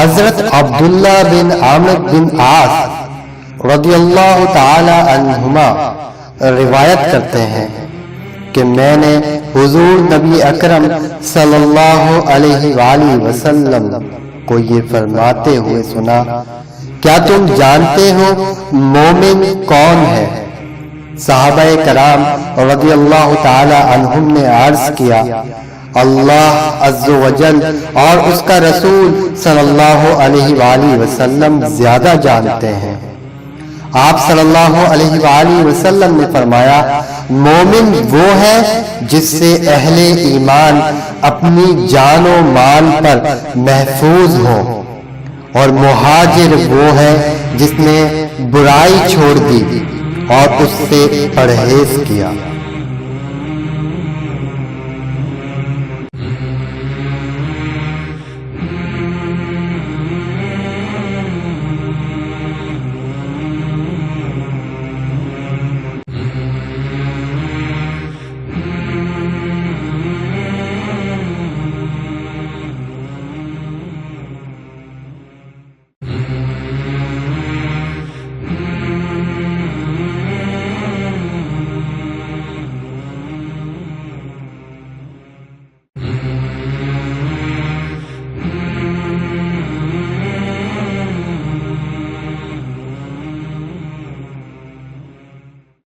हजरत अब्दुल्ला बिन आमिर बिन आस रदियल्लाहु ताला अन्हुमा रिवायत करते हैं कि मैंने हुजूर नबी अकरम सल्लल्लाहु अलैहि वसल्लम को ये फरमाते हुए सुना, क्या तुम जानते हो मोमिन कौन है? सहाबाए कराम रदियल्लाहु ताला अन्हुम ने अर्ज किया, अल्लाह अज़्ज़ व जल और उसका रसूल सल्लल्लाहु अलैहि वसल्लम ज्यादा जानते हैं। आप सल्लल्लाहु अलैहि वसल्लम ने फरमाया, मोमिन वो है जिससे अहले ईमान अपनी जानो माल पर महफूज हो, और मुहाजिर वो है जिसने बुराई छोड़ दी और उससे परहेज किया।